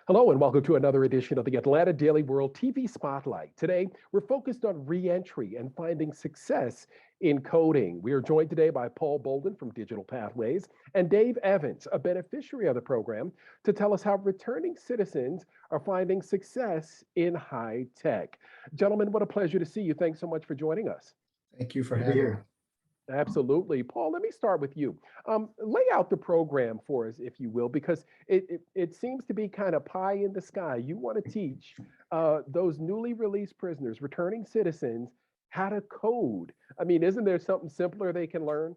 Hello and welcome to another edition of the Atlanta Daily World TV Spotlight. Today, we're focused on reentry and finding success in coding. We are joined today by Paul Bolden from Digital Pathways and Dave Evans, a beneficiary of the program, to tell us how returning citizens are finding success in high tech. Gentlemen, what a pleasure to see you. Thanks so much for joining us. Thank you for having me. Absolutely. Paul, let me start with you. Lay out the program for us, if you will, because it seems to be kind of pie in the sky. You want to teach those newly released prisoners, returning citizens, how to code. I mean, isn't there something simpler they can learn?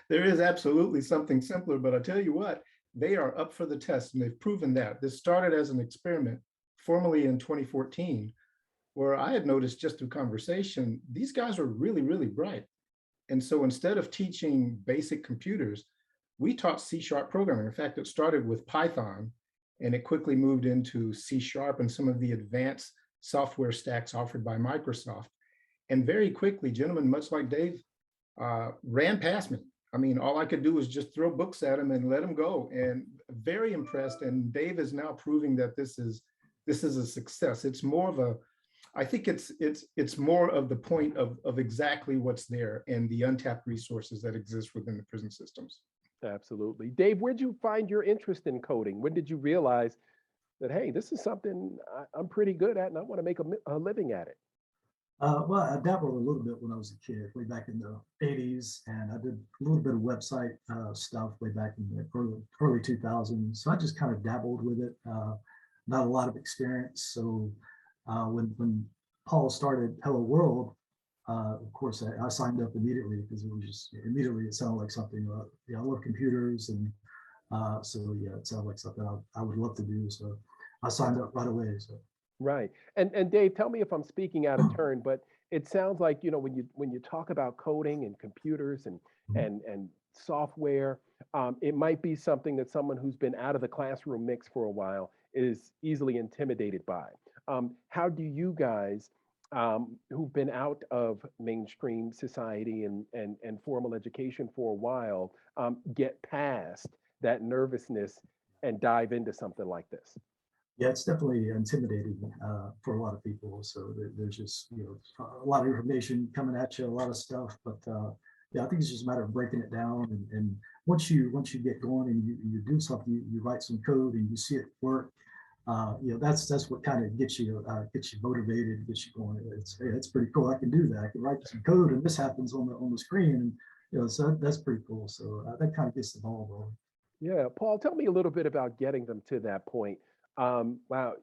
There is absolutely something simpler, but I tell you what, they are up for the test and they've proven that. This started as an experiment formally in 2014, where I had noticed just through conversation, these guys are really, really bright. And so instead of teaching basic computers, we taught C# programming. In fact, it started with Python and it quickly moved into C# and some of the advanced software stacks offered by Microsoft. And very quickly, gentlemen, much like Dave, ran past me. I mean, all I could do was just throw books at him and let him go. And very impressed. And Dave is now proving that this is a success. It's more of a, I think it's more of the point of exactly what's there and the untapped resources that exist within the prison systems. Absolutely. Dave, where'd you find your interest in coding? When did you realize that, hey, this is something I'm pretty good at and I want to make a living at it? Well, I dabbled a little bit when I was a kid, way back in the 80s, and I did a little bit of website stuff way back in the early 2000s. So I just kind of dabbled with it, not a lot of experience. So when Paul started Hello World, of course, I signed up immediately because it was just immediately it sounded like something. I love computers, and so yeah, it sounded like something I would love to do. So I signed up right away. So. Right. And Dave, tell me if I'm speaking out of turn, but it sounds like, when you talk about coding and computers and software, it might be something that someone who's been out of the classroom mix for a while is easily intimidated by. How do you guys who've been out of mainstream society and formal education for a while get past that nervousness and dive into something like this? Yeah, it's definitely intimidating for a lot of people. So there's just a lot of information coming at you, a lot of stuff. But yeah, I think it's just a matter of breaking it down. And once you get going and you do something, you write some code and you see it work. That's what kind of gets you motivated, gets you going. It's pretty cool. I can do that. I can write some code and this happens on the screen. And so that's pretty cool. So that kind of gets the ball rolling. Yeah, Paul, tell me a little bit about getting them to that point. Wow,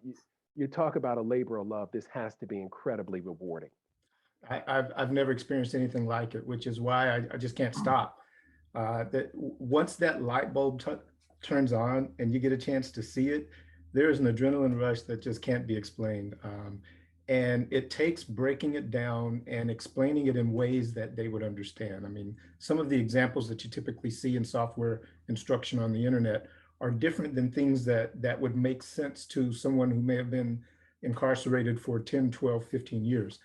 you talk about a labor of love. This has to be incredibly rewarding. I've never experienced anything like it, which is why I just can't stop. That once that light bulb turns on and you get a chance to see it, there is an adrenaline rush that just can't be explained. And it takes breaking it down and explaining it in ways that they would understand. I mean, some of the examples that you typically see in software instruction on the internet are different than things that would make sense to someone who may have been incarcerated for 10, 12, 15 years.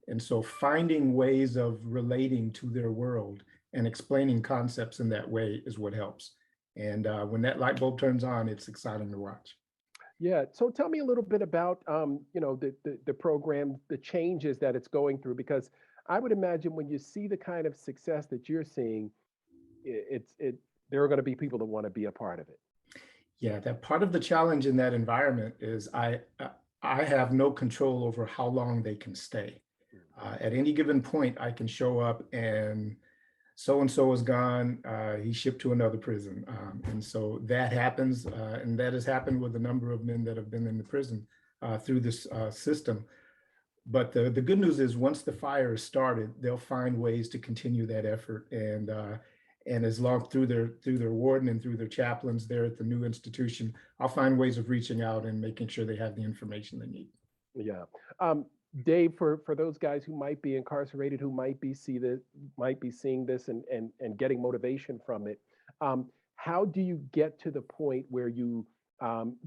And so finding ways of relating to their world and explaining concepts in that way is what helps. And when that light bulb turns on, it's exciting to watch. Yeah. So tell me a little bit about the program, the changes that it's going through, because I would imagine when you see the kind of success that you're seeing, there are going to be people that want to be a part of it. Yeah, that part of the challenge in that environment is I have no control over how long they can stay. At any given point, I can show up and so-and-so is gone, he's shipped to another prison. And so that happens, and that has happened with a number of men that have been in the prison through this system. But the good news is once the fire is started, they'll find ways to continue that effort. And as long through their warden and through their chaplains there at the new institution, I'll find ways of reaching out and making sure they have the information they need. Yeah. Dave, for those guys who might be incarcerated, who might be seeing this and getting motivation from it, how do you get to the point where you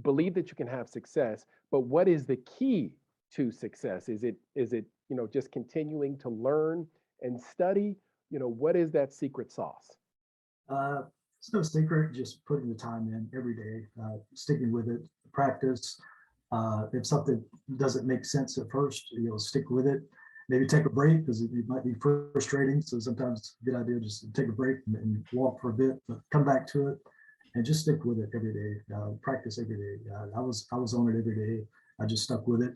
believe that you can have success? But what is the key to success? Is it just continuing to learn and study? What is that secret sauce? It's no secret, just putting the time in every day, sticking with it, practice. If something doesn't make sense at first, stick with it. Maybe take a break because it might be frustrating. So sometimes it's a good idea just to take a break and walk for a bit, but come back to it and just stick with it every day. Practice every day. I was on it every day. I just stuck with it.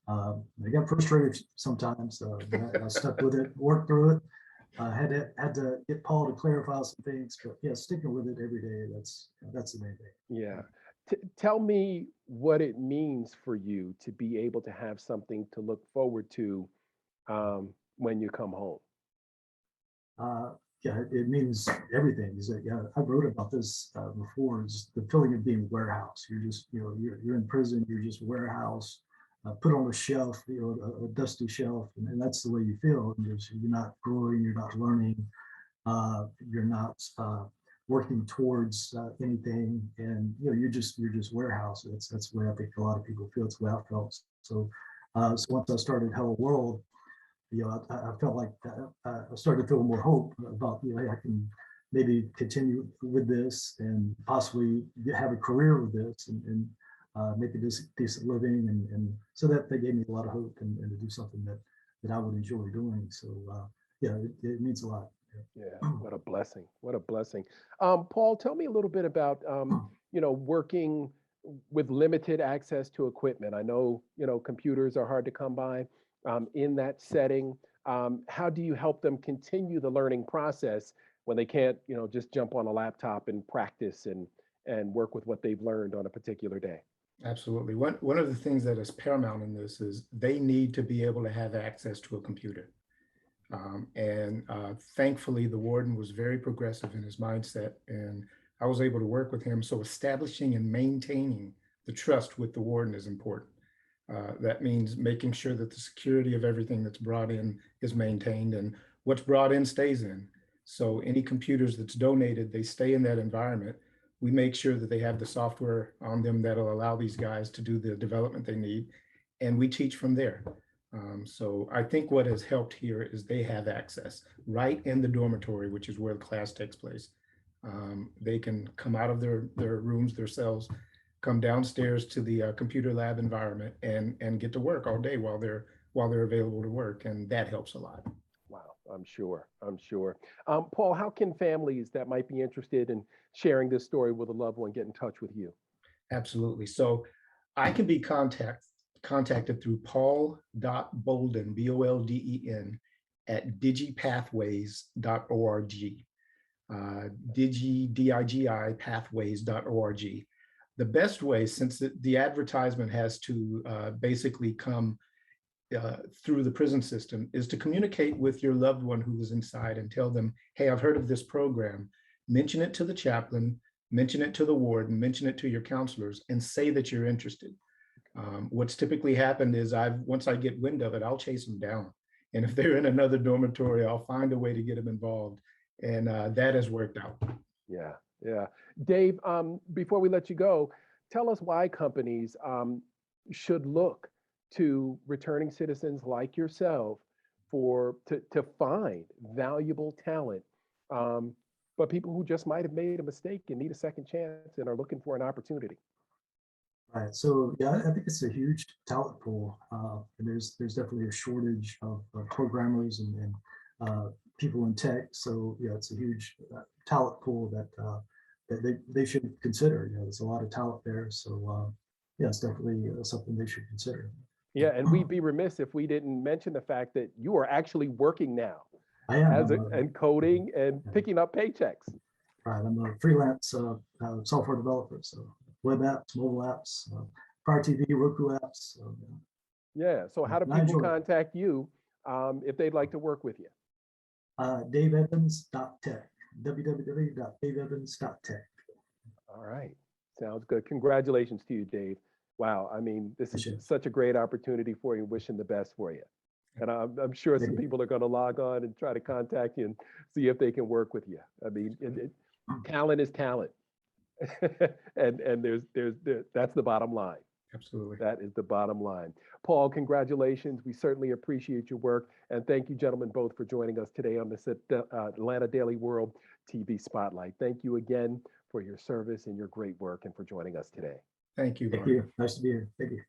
I got frustrated sometimes, but I stuck with it, worked through it. Had to get Paul to clarify some things, but yeah, sticking with it every day. That's the main thing. Yeah. Tell me what it means for you to be able to have something to look forward to when you come home. Uh, yeah, it means everything. Is that, yeah, I wrote about this before. Is the feeling of being warehouse. You're just, you're in prison. You're just warehouse, put on a shelf, a dusty shelf, and that's the way you feel. You're not growing. You're not learning. You're not working towards anything, and you're just warehouse. That's the way I think a lot of people feel. It's the way I felt. So once I started Hello World, I felt like I started to feel more hope about, hey, I can maybe continue with this and possibly have a career with this and make a decent living. And so that they gave me a lot of hope and to do something that I would enjoy doing. So yeah, it means a lot. Yeah, what a blessing. What a blessing. Paul, tell me a little bit about, working with limited access to equipment. I know, computers are hard to come by in that setting. How do you help them continue the learning process when they can't, just jump on a laptop and practice and work with what they've learned on a particular day? Absolutely. One of the things that is paramount in this is they need to be able to have access to a computer. Thankfully, the warden was very progressive in his mindset, and I was able to work with him. So establishing and maintaining the trust with the warden is important. That means making sure that the security of everything that's brought in is maintained, and what's brought in stays in. So any computers that's donated, they stay in that environment. We make sure that they have the software on them that'll allow these guys to do the development they need, and we teach from there. So I think what has helped here is they have access right in the dormitory, which is where the class takes place. They can come out of their rooms, their cells, come downstairs to the computer lab environment and get to work all day while they're available to work, and that helps a lot. Wow, I'm sure. I'm sure. Paul, how can families that might be interested in sharing this story with a loved one get in touch with you? Absolutely. So I can be contacted through paul.bolden, Bolden, at digipathways.org. Digi pathways.org. The best way, since the advertisement has to basically come through the prison system, is to communicate with your loved one who is inside and tell them, hey, I've heard of this program. Mention it to the chaplain, mention it to the warden, mention it to your counselors, and say that you're interested. What's typically happened is once I get wind of it, I'll chase them down. And if they're in another dormitory, I'll find a way to get them involved. And that has worked out. Yeah, yeah. Dave, before we let you go, tell us why companies should look to returning citizens like yourself to find valuable talent, but people who just might have made a mistake and need a second chance and are looking for an opportunity. Right. So yeah, I think it's a huge talent pool, and there's definitely a shortage of programmers and people in tech. So yeah, it's a huge talent pool that they should consider. There's a lot of talent there. So yeah, it's definitely something they should consider. Yeah, and we'd be remiss if we didn't mention the fact that you are actually working now I am and coding and picking up paychecks. Right. I'm a freelance software developer. So web apps, mobile apps, Fire TV, Roku apps. So, Yeah. So how do people contact you if they'd like to work with you? DaveEvans.tech. www.daveevans.tech. All right. Sounds good. Congratulations to you, Dave. Wow. I mean, this is such a great opportunity for you. Wishing the best for you. And I'm sure some people are going to log on and try to contact you and see if they can work with you. I mean, talent is talent. and that's the bottom line. Absolutely. That is the bottom line. Paul, congratulations. We certainly appreciate your work. And thank you, gentlemen, both for joining us today on this Atlanta Daily World TV Spotlight. Thank you again for your service and your great work and for joining us today. Thank you, Thank Mark. you. Nice to be here. Thank you.